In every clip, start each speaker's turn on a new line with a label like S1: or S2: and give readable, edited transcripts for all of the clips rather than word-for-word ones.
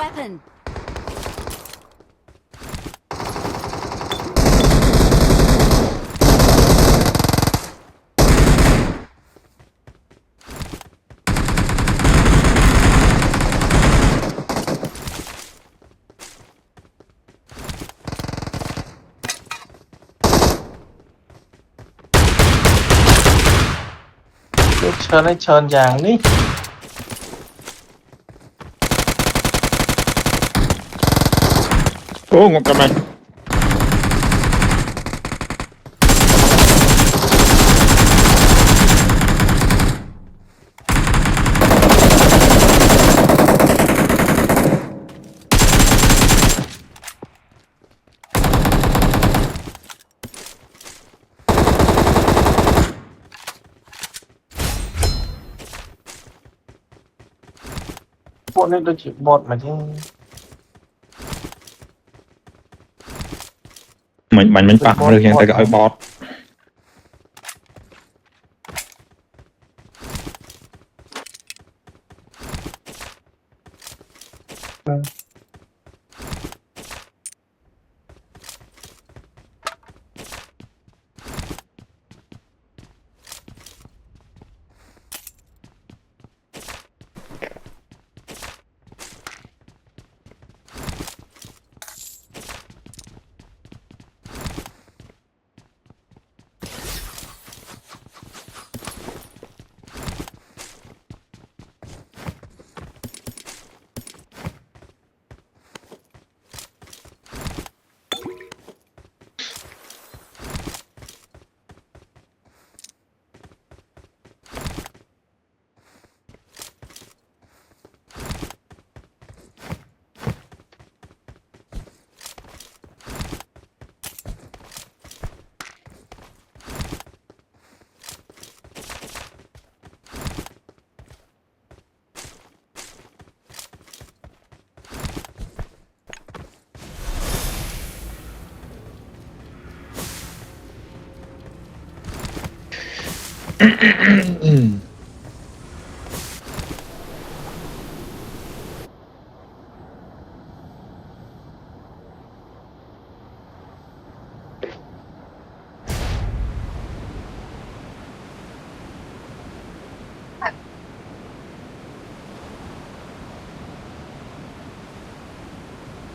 S1: weapon.
S2: ลูกเชิญให้เชิญอย่างนี้
S3: โอ้งงกันไหม
S2: พวกนี้ดูจิบอดมาที่
S3: มันปากเลยยังแต่ก็ไอ้บอส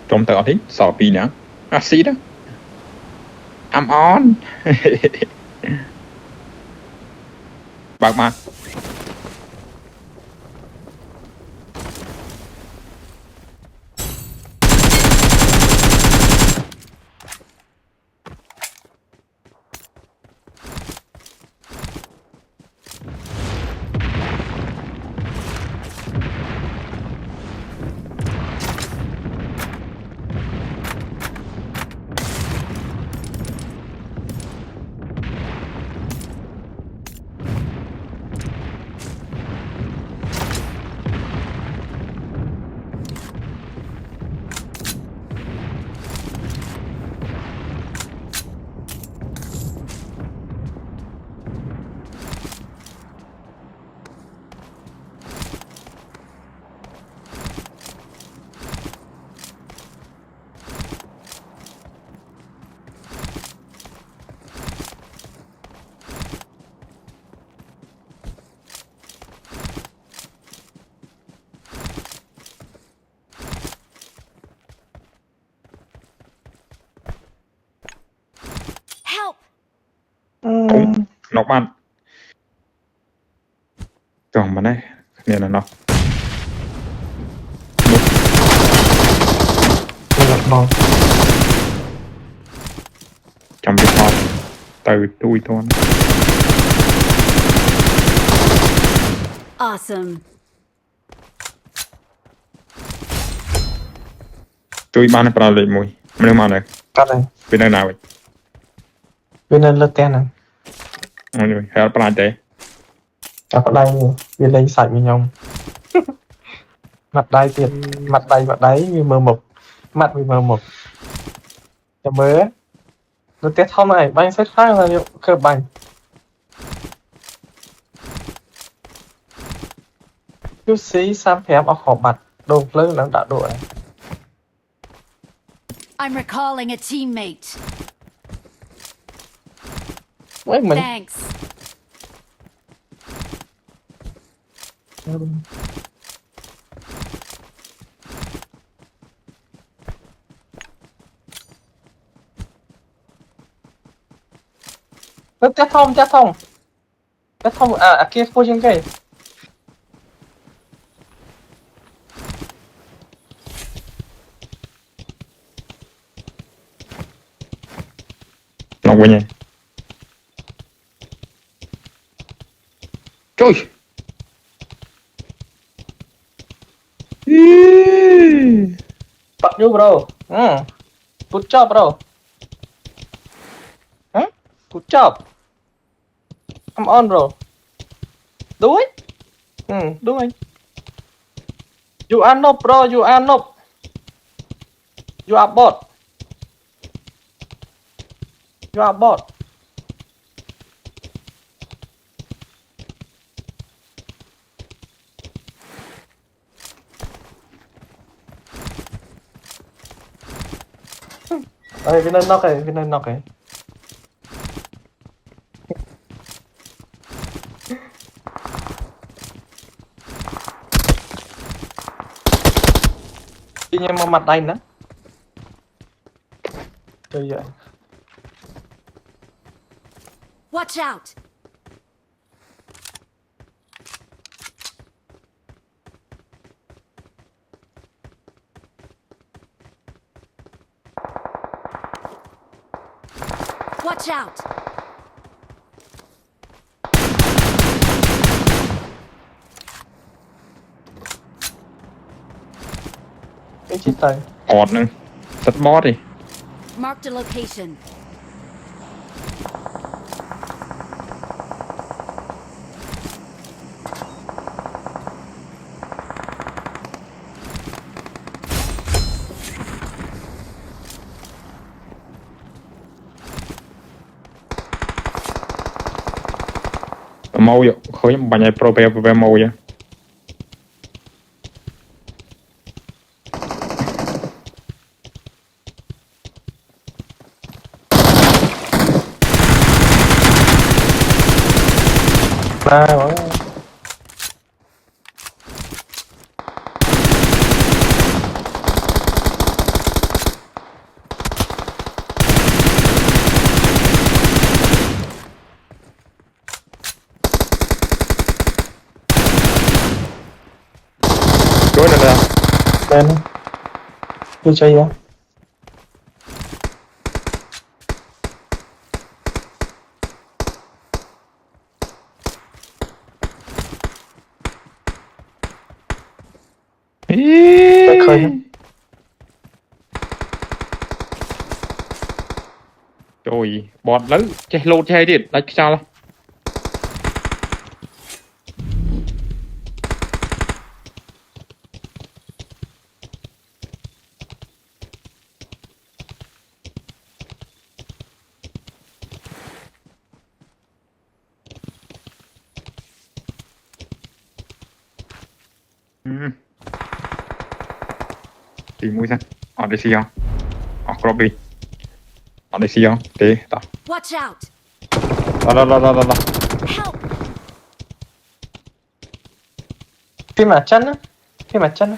S3: จมแต่อาทิตย์สอบปีนะอาซีนะอัมออนบากมานอกบ้านจ่องมาได้เนี่ยนะเนาะ
S2: หลักบอล
S3: จำเป็นพอตื่นตุยทวน
S1: Awesome.
S3: ตุยบ้านปลาเลยมวยไม่ได้มาเลย
S2: ก็เลย
S3: เป็นอะไรไป
S2: วินันเลือกแต้นนะ
S3: เอาเลยให้ปลาเตะ
S2: จับอะไรวินเลยใส่วิญญาณมัดได้เตียนมัดได้มีมือหมกมัดมีมือหมกจะเมื่อเลือกแต้นเท่าไหร่ใบเซตข้างเลยเกือบใบยูซีซ้ำแผลเอาขอบบัตรโดนเลิกแล้วด่าโดน
S1: I'm recalling a teammate.
S2: เว้ยเหมือน
S1: Thanks.
S2: แล้วเจ้าทอมเกียร์พูดยังไง
S3: Nọc bên này. Trời.
S2: Fuck you bro good job bro huh good job I'm on bro do it do it you are noob bro you are noob you are bot you are bot Ê, Vin knock ấy, Vin knock ấy. Đi nhanh mà mặt đành đó. Chơi vậy.
S1: Watch out. Watch out.
S2: Cái chết tay.
S3: Ọt nữa. Tắt bot đi.
S1: Marked a location.
S3: Màu vậy. Khối bạn này pro về màu vậy.
S2: Ba rồi.
S3: Đối này là
S2: Lên. Tôi chơi á. Tôi khơi á.
S3: Trời, bọt lớn, che lột che đi, đánh sao đó. Tìm mũi xanh, ở đây xì không? Ở crop đi. Ở đây xì không? Để tao.
S1: Watch out.
S3: Đó.
S1: Help.
S2: Phim mà chân á. Phim mà chân á.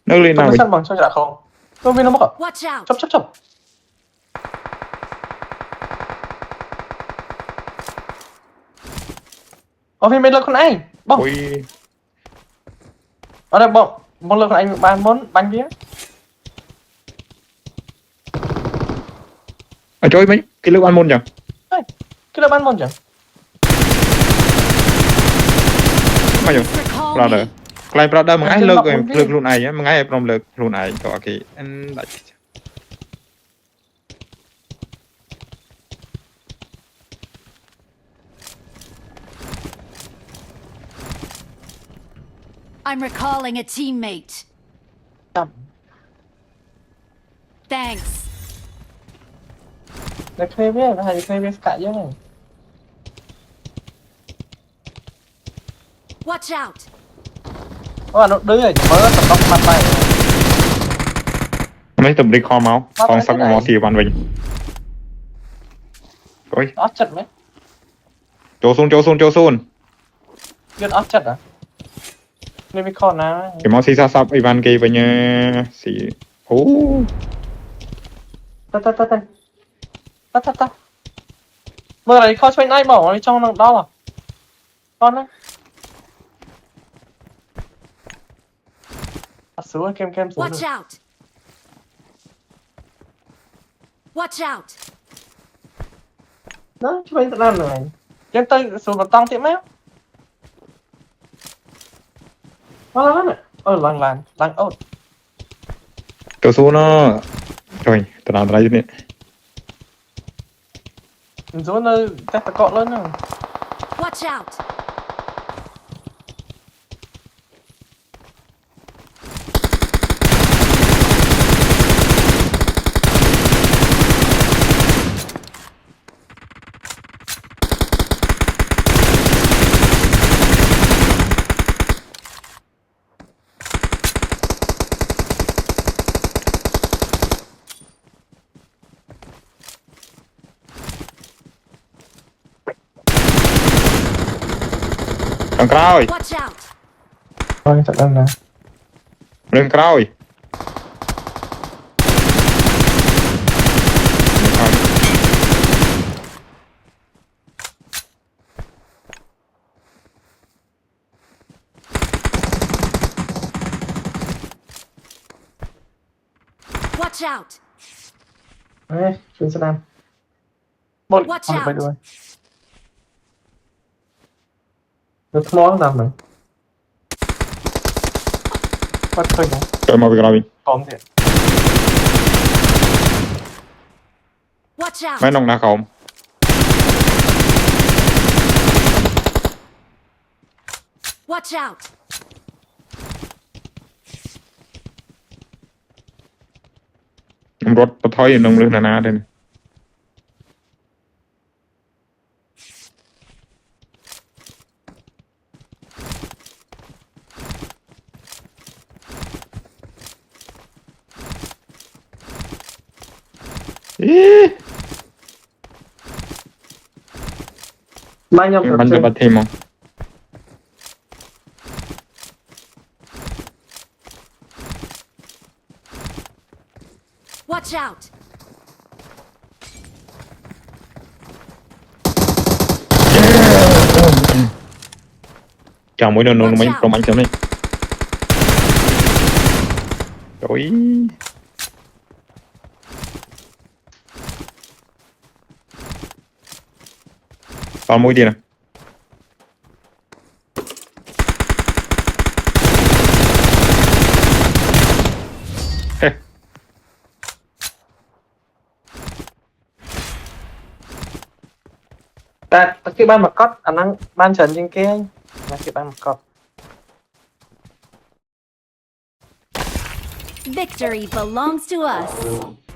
S3: Nước lên
S2: Tôi
S3: nào
S2: mới
S3: mình.
S2: săn bằng cho dạ không. Tôi Vin nó mất à?
S1: Watch out.
S2: Chop. Ô Vin bên lượt con anh. Bông.
S3: Ui,
S2: Ở đây bông. Bông lượt con anh bán món bánh vía.
S3: ở trời mấy cái nước ăn môn nhỉ?
S2: Cái là bán món chẳng.
S3: Mà nhỉ?
S1: Recall
S3: Brother.
S1: me.
S3: Lại brother mà
S2: Cái
S3: ai
S2: chân
S3: lược
S2: mọc
S3: rồi,
S2: muốn đi.
S3: lược luôn này á, mà ai prom lược luôn này, cho cái anh lại.
S1: I'm recalling a teammate.
S2: Chậm.
S1: Thanks.
S2: Để thuê với nó hay thuê với cả chứ này.
S1: Watch out.
S2: Các bạn nó đứa này mới tầm tóc mặt này.
S3: mấy tụi đi kho máu còn sắc máu xì bàn mình ôi
S2: អត់ចិត្តមែន
S3: chỗ xuống
S2: Biết áp chặt à? Nên mới con á.
S3: cái máu xì xa sắp Ivan kia với nha xì ố
S2: Ta. Mơ này kho cho anh ai bỏ đi trong đau à? Con á. Xuống kem xuống.
S1: Watch out! Watch out!
S2: Đó, cho anh tự làm rồi. Kem tay xuống vào tăng tiệm mép. Nó nè. Lăng ốt.
S3: chỗ xuống nó rồi tao làm ra nè
S2: Xuống nó chắc ta cọ lớn nè.
S1: Watch out!
S3: đằngក្រោយ
S1: Watch out!
S2: Thôi, thật đơn nè.
S3: đằngក្រោយ
S1: Watch out!
S2: Ê, chuyên sẽ làm. Bột,
S1: Watch
S2: con phải
S1: out.
S2: đuôi. Nó thua làm rồi. Bắt khơi nhá.
S3: trời mau việc làm đi
S2: Còn thiệt.
S1: Watch out!
S3: mấy nông đá không
S1: Watch out!
S3: ông rốt tôi thôi nông lươn nà đây nè ý
S2: Mai nhầm thật
S3: bắn cho
S2: chơi.
S3: bật thêm không
S1: Watch out!
S3: chào mỗi lần nông
S1: Watch
S3: mấy
S1: out.
S3: trong anh chấm này trời còn mũi đi nè Ê,
S2: Ta cái ban mặt cót, anh đang ban trần trên kia anh. Là cái ban mặt cót.
S1: Victory belongs to us.